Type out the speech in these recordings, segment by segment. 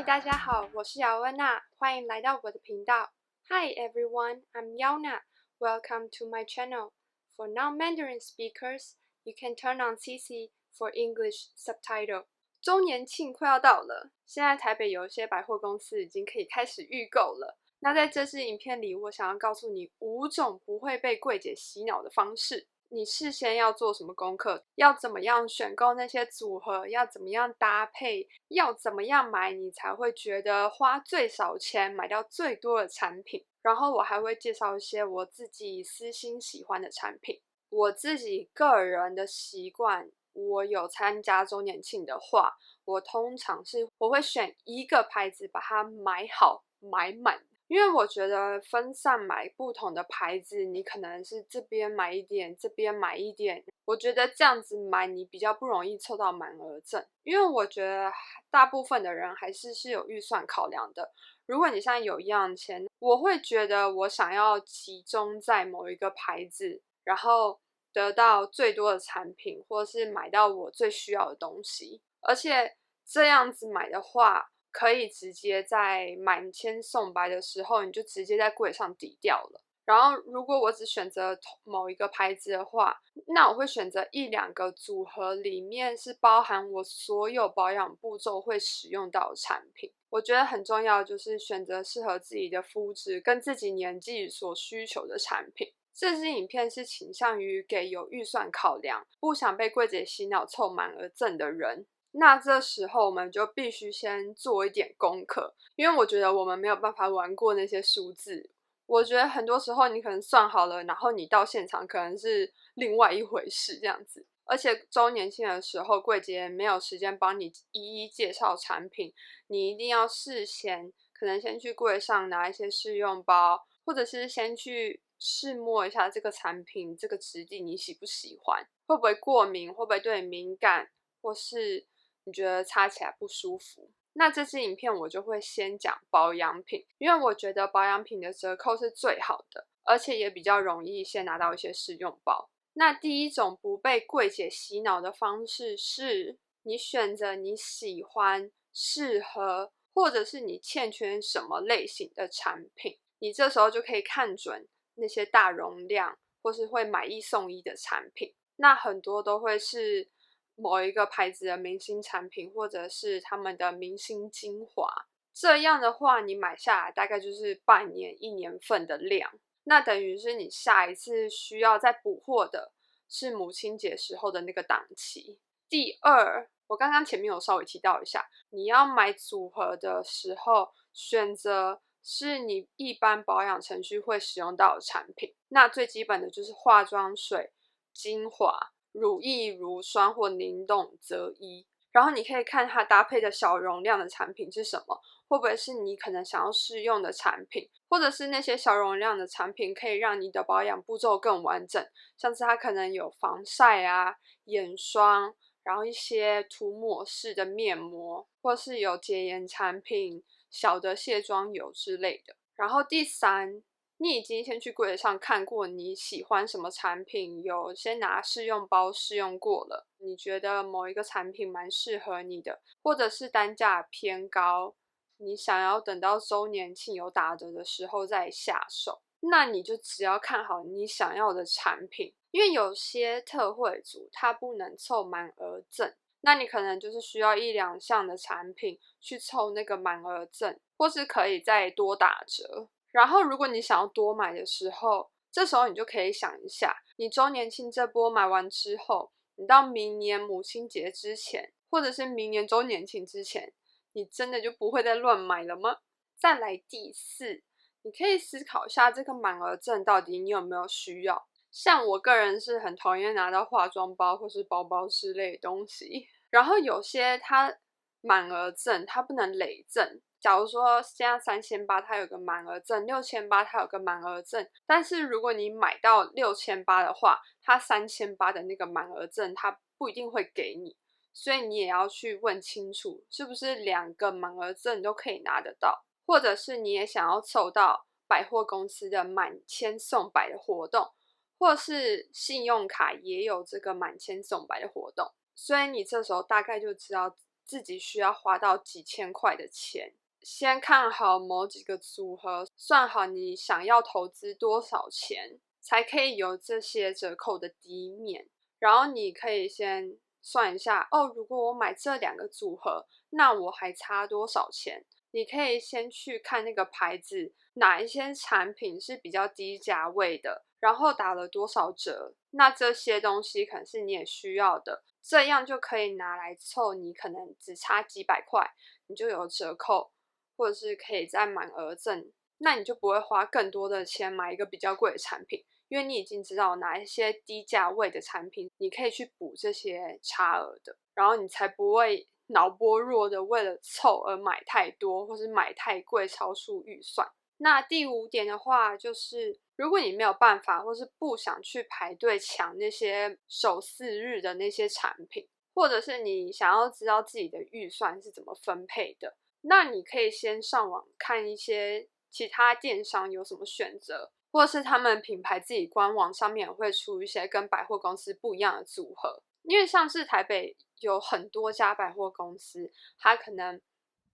嗨，大家好，我是姚恩娜，欢迎来到我的频道。Hi everyone, I'm Yaona. Welcome to my channel. For non-Mandarin speakers, you can turn on CC for English subtitle. 周年庆快要到了，现在台北有一些百货公司已经可以开始预购了。那在这支影片里，我想要告诉你5种不会被柜姐洗脑的方式。你事先要做什么功课？要怎么样选购那些组合？要怎么样搭配？要怎么样买你才会觉得花最少钱买到最多的产品？然后我还会介绍一些我自己私心喜欢的产品。我自己个人的习惯，我有参加周年庆的话，我通常我会选一个牌子把它买好买满。因为我觉得分散买不同的牌子，你可能是这边买一点，这边买一点，我觉得这样子买你比较不容易凑到满额赠。因为我觉得大部分的人还是有预算考量的。如果你现在有一样钱，我会觉得我想要集中在某一个牌子，然后得到最多的产品，或是买到我最需要的东西。而且这样子买的话，可以直接在满千送白的时候，你就直接在柜上抵掉了。然后如果我只选择某一个牌子的话，那我会选择1-2个组合里面是包含我所有保养步骤会使用到的产品。我觉得很重要就是选择适合自己的肤质跟自己年纪所需求的产品。这支影片是倾向于给有预算考量，不想被柜姐洗脑凑满额赠的人。那这时候我们就必须先做一点功课，因为我觉得我们没有办法玩过那些数字。我觉得很多时候你可能算好了，然后你到现场可能是另外一回事这样子。而且周年庆的时候，柜姐没有时间帮你一一介绍产品，你一定要事前可能先去柜上拿一些试用包，或者是先去试摸一下这个产品这个质地你喜不喜欢，会不会过敏，会不会对你敏感，或是你觉得擦起来不舒服。那这支影片我就会先讲保养品，因为我觉得保养品的折扣是最好的，而且也比较容易先拿到一些试用包。那第一种不被柜姐洗脑的方式是，你选择你喜欢、适合，或者是你欠缺什么类型的产品，你这时候就可以看准那些大容量或是会买1送1的产品。那很多都会是某一个牌子的明星产品，或者是他们的明星精华。这样的话你买下来大概就是半年、1年份的量，那等于是你下一次需要再补货的是母亲节时候的那个档期。第二，我刚刚前面有稍微提到一下，你要买组合的时候，选择是你一般保养程序会使用到的产品。那最基本的就是化妆水、精华、乳液、乳霜或凝冻则一。然后你可以看它搭配的小容量的产品是什么，会不会是你可能想要试用的产品，或者是那些小容量的产品可以让你的保养步骤更完整，像是它可能有防晒啊、眼霜，然后一些涂抹式的面膜，或是有洁颜产品、小的卸妆油之类的。然后第三，你已经先去柜上看过你喜欢什么产品，有先拿试用包试用过了，你觉得某一个产品蛮适合你的，或者是单价偏高，你想要等到周年庆有打折的时候再下手，那你就只要看好你想要的产品。因为有些特惠组它不能凑满额赠，那你可能就是需要1-2项的产品去凑那个满额赠，或是可以再多打折。然后如果你想要多买的时候，这时候你就可以想一下，你周年庆这波买完之后，你到明年母亲节之前，或者是明年周年庆之前，你真的就不会再乱买了吗？再来第四，你可以思考一下这个满额赠到底你有没有需要。像我个人是很讨厌拿到化妆包或是包包之类的东西，然后有些它满额赠它不能累赠。假如说现在3800它有个满额赠，6800它有个满额赠，但是如果你买到6800的话，它3800的那个满额赠它不一定会给你，所以你也要去问清楚是不是2个满额赠都可以拿得到，或者是你也想要凑到百货公司的满千送百的活动，或是信用卡也有这个满千送百的活动，所以你这时候大概就知道自己需要花到几千块的钱。先看好某几个组合，算好你想要投资多少钱，才可以有这些折扣的抵免。然后你可以先算一下，如果我买这2个组合，那我还差多少钱？你可以先去看那个牌子，哪一些产品是比较低价位的，然后打了多少折，那这些东西可能是你也需要的，这样就可以拿来凑你可能只差几百块，你就有折扣，或者是可以再满额赠，那你就不会花更多的钱买一个比较贵的产品，因为你已经知道哪一些低价位的产品你可以去补这些差额的，然后你才不会脑波弱的为了凑而买太多，或是买太贵超出预算。那第5点的话，就是如果你没有办法或是不想去排队抢那些首4日的那些产品，或者是你想要知道自己的预算是怎么分配的，那你可以先上网看一些其他电商有什么选择，或是他们品牌自己官网上面也会出一些跟百货公司不一样的组合。因为像是台北有很多家百货公司，它可能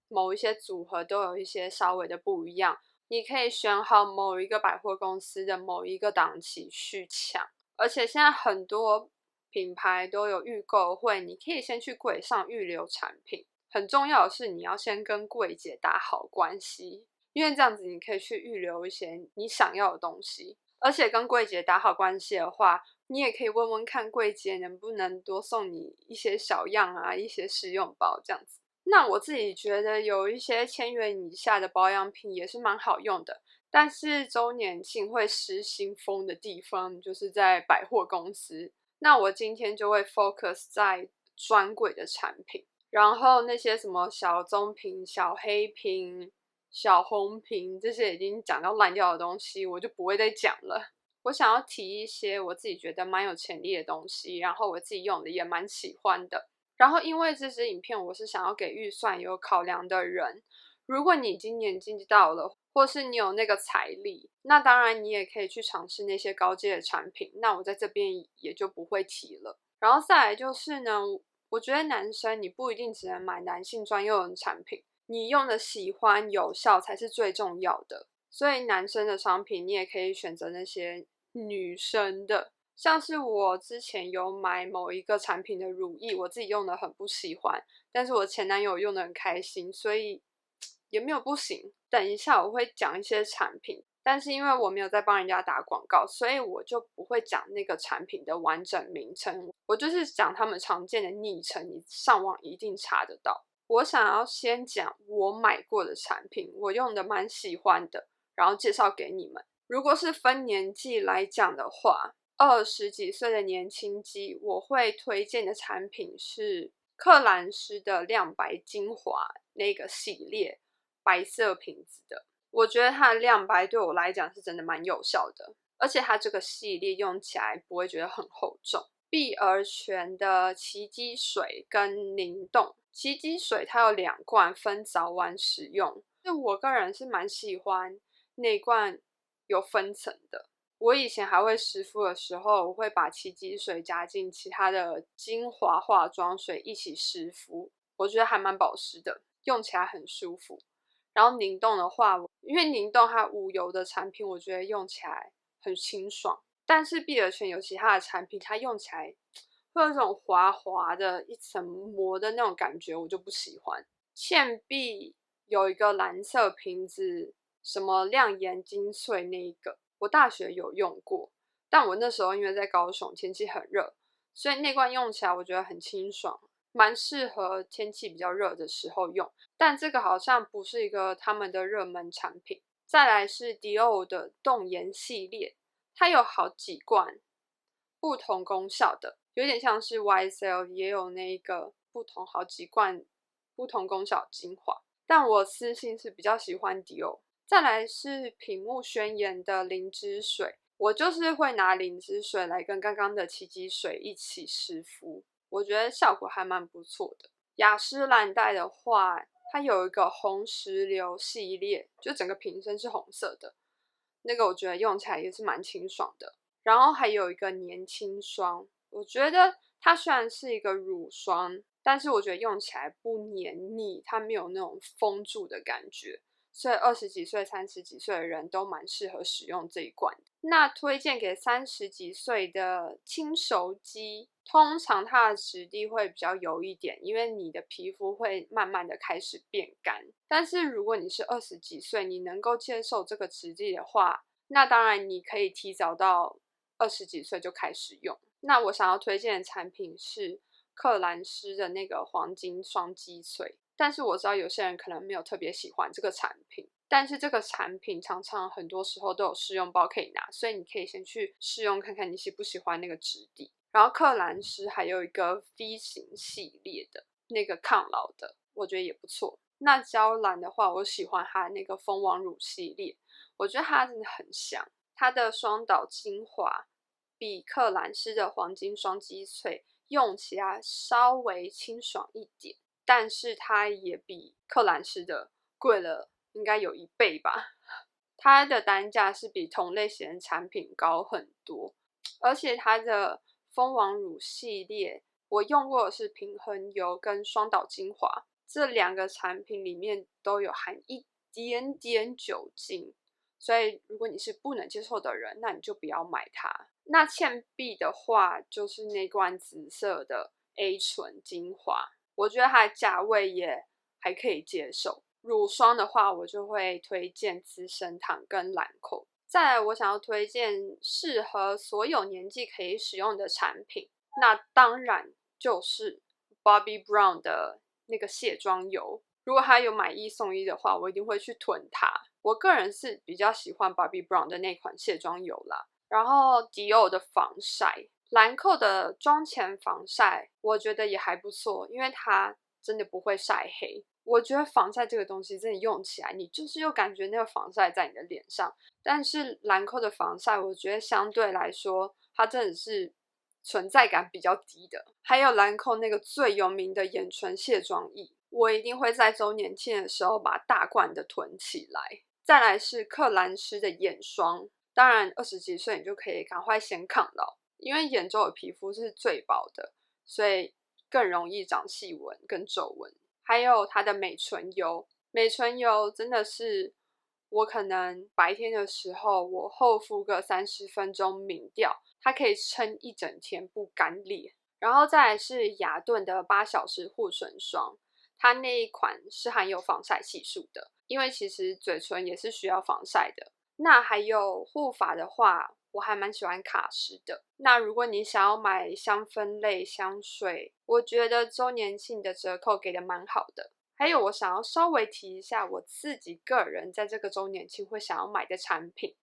某一些组合都有一些稍微的不一样，你可以选好某一个百货公司的某一个档期去抢。而且现在很多品牌都有预购会，你可以先去柜上预留产品。很重要的是你要先跟柜姐打好关系，因为这样子你可以去预留一些你想要的东西。而且跟柜姐打好关系的话，你也可以问问看柜姐能不能多送你一些小样啊，一些试用包这样子。那我自己觉得有一些1000元以下的保养品也是蛮好用的，但是周年庆会失心疯的地方就是在百货公司。那我今天就会 focus 在专柜的产品，然后那些什么小棕瓶、小黑瓶、小红瓶，这些已经讲到烂掉的东西，我就不会再讲了。我想要提一些我自己觉得蛮有潜力的东西，然后我自己用的也蛮喜欢的。然后因为这支影片我是想要给预算有考量的人，如果你已经年纪到了，或是你有那个财力，那当然你也可以去尝试那些高阶的产品，那我在这边也就不会提了。然后再来就是呢，我觉得男生你不一定只能买男性专用的产品，你用的喜欢有效才是最重要的。所以男生的商品你也可以选择那些女生的，像是我之前有买某一个产品的乳液，我自己用的很不喜欢，但是我前男友用的很开心，所以也没有不行。等一下我会讲一些产品，但是因为我没有在帮人家打广告，所以我就不会讲那个产品的完整名称，我就是讲他们常见的昵称，你上网一定查得到。我想要先讲我买过的产品，我用的蛮喜欢的，然后介绍给你们。如果是分年纪来讲的话，20几岁的年轻肌，我会推荐的产品是克兰诗的亮白精华那个系列，白色瓶子的。我觉得它的亮白对我来讲是真的蛮有效的，而且它这个系列用起来不会觉得很厚重。碧儿泉的奇迹水跟凝冻，奇迹水它有2罐，分早晚使用。我个人是蛮喜欢那罐有分层的。我以前还会湿敷的时候，我会把奇迹水加进其他的精华化妆水一起湿敷，我觉得还蛮保湿的，用起来很舒服。然后凝冻的话，因为凝冻它无油的产品，我觉得用起来很清爽。但是碧尔泉有其他的产品，它用起来会有一种滑滑的一层膜的那种感觉，我就不喜欢。倩碧有一个蓝色瓶子，什么亮眼精粹那一个，我大学有用过，但我那时候因为在高雄，天气很热，所以那罐用起来我觉得很清爽，蛮适合天气比较热的时候用。但这个好像不是一个他们的热门产品。再来是迪奥的冻颜系列，它有好几罐不同功效的，有点像是 YSL 也有那个不同好几罐不同功效精华，但我私心是比较喜欢迪奥。再来是品目宣言的灵芝水，我就是会拿灵芝水来跟刚刚的奇迹水一起湿敷，我觉得效果还蛮不错的。雅诗兰黛的话，它有一个红石榴系列，就整个瓶身是红色的，那个我觉得用起来也是蛮清爽的。然后还有一个年轻霜，我觉得它虽然是一个乳霜，但是我觉得用起来不黏腻，它没有那种封住的感觉，所以20几岁、30几岁的人都蛮适合使用这一罐的。那推荐给30几岁的轻熟肌，通常它的质地会比较油一点，因为你的皮肤会慢慢的开始变干。但是如果你是20几岁，你能够接受这个质地的话，那当然你可以提早到20几岁就开始用。那我想要推荐的产品是克兰诗的那个黄金双肌萃，但是我知道有些人可能没有特别喜欢这个产品，但是这个产品常常很多时候都有试用包可以拿，所以你可以先去试用看看你喜不喜欢那个质地。然后克兰诗还有一个 V 型系列的那个抗老的，我觉得也不错。那娇兰的话，我喜欢它那个蜂王乳系列，我觉得它真的很香。它的双导精华比克兰诗的黄金双肌萃用起来稍微清爽一点，但是它也比克兰诗的贵了，应该有1倍吧。它的单价是比同类型的产品高很多，而且它的蜂王乳系列，我用过的是平衡油跟双导精华，这2个产品里面都有含一点点酒精，所以如果你是不能接受的人，那你就不要买它。那倩碧的话，就是那罐紫色的 A 醇精华，我觉得它的价位也还可以接受。乳霜的话，我就会推荐资生堂跟兰蔻。再来，我想要推荐适合所有年纪可以使用的产品，那当然就是 Bobbi Brown 的那个卸妆油。如果它有买1送1的话，我一定会去囤它。我个人是比较喜欢 Bobbi Brown 的那款卸妆油啦。然后迪奥的防晒，兰蔻的妆前防晒，我觉得也还不错，因为它真的不会晒黑。我觉得防晒这个东西真的用起来，你就是又感觉那个防晒在你的脸上。但是兰蔻的防晒，我觉得相对来说，它真的是存在感比较低的。还有兰蔻那个最有名的眼唇卸妆液，我一定会在周年庆的时候把大罐的囤起来。再来是克兰诗的眼霜，当然20几岁你就可以赶快先抗老，因为眼周的皮肤是最薄的，所以更容易长细纹跟皱纹。还有它的美唇油，美唇油真的是我可能白天的时候我厚敷个30分钟抿掉，它可以撑一整天不干裂。然后再来是雅顿的8小时护唇霜，它那一款是含有防晒系数的，因为其实嘴唇也是需要防晒的。那还有护发的话，我还蛮喜欢卡诗的。那如果你想要买香氛类香水，我觉得周年庆的折扣给的蛮好的。还有我想要稍微提一下我自己个人在这个周年庆会想要买的产品，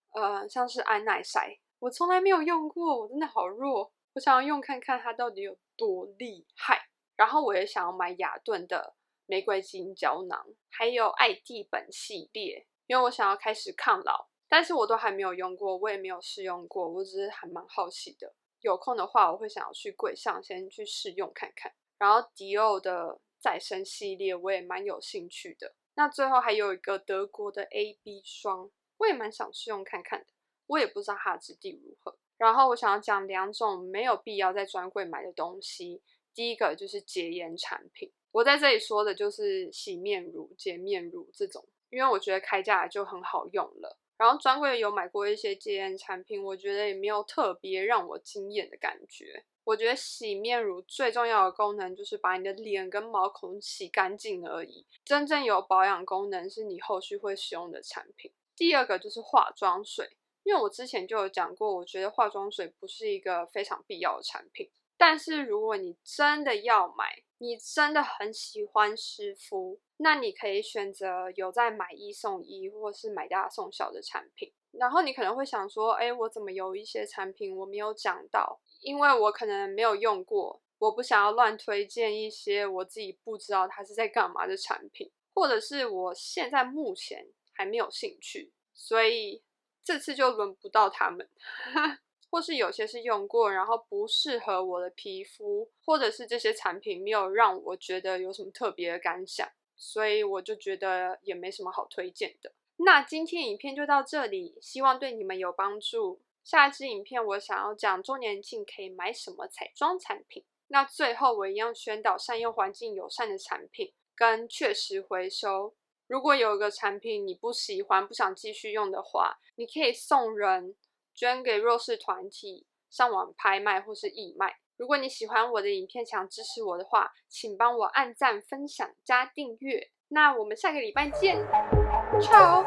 像是安耐晒，我从来没有用过，我真的好弱，我想要用看看它到底有多厉害。然后我也想要买雅顿的玫瑰金胶囊，还有爱地本系列，因为我想要开始抗老。但是我都还没有用过，我也没有试用过，我只是还蛮好奇的。有空的话，我会想要去柜上先去试用看看。然后迪奥的再生系列我也蛮有兴趣的。那最后还有一个德国的 AB 霜，我也蛮想试用看看的，我也不知道它的质地如何。然后我想要讲2种没有必要在专柜买的东西。第一个就是洁颜产品，我在这里说的就是洗面乳、洁面乳这种，因为我觉得开价就很好用了。然后专柜有买过一些洁颜产品，我觉得也没有特别让我惊艳的感觉。我觉得洗面乳最重要的功能就是把你的脸跟毛孔洗干净而已，真正有保养功能是你后续会使用的产品。第二个就是化妆水，因为我之前就有讲过，我觉得化妆水不是一个非常必要的产品。但是如果你真的要买，你真的很喜欢湿敷，那你可以选择有在买1送1或是买大送小的产品。然后你可能会想说，我怎么有一些产品我没有讲到？因为我可能没有用过，我不想要乱推荐一些我自己不知道它是在干嘛的产品，或者是我现在目前还没有兴趣，所以这次就轮不到他们。或是有些是用过，然后不适合我的皮肤，或者是这些产品没有让我觉得有什么特别的感想，所以我就觉得也没什么好推荐的。那今天影片就到这里，希望对你们有帮助。下一支影片我想要讲周年庆可以买什么彩妆产品。那最后我一样宣导善用环境友善的产品跟确实回收。如果有一个产品你不喜欢不想继续用的话，你可以送人，捐给弱势团体，上网拍卖或是义卖。如果你喜欢我的影片想支持我的话，请帮我按赞分享加订阅。那我们下个礼拜见，ciao。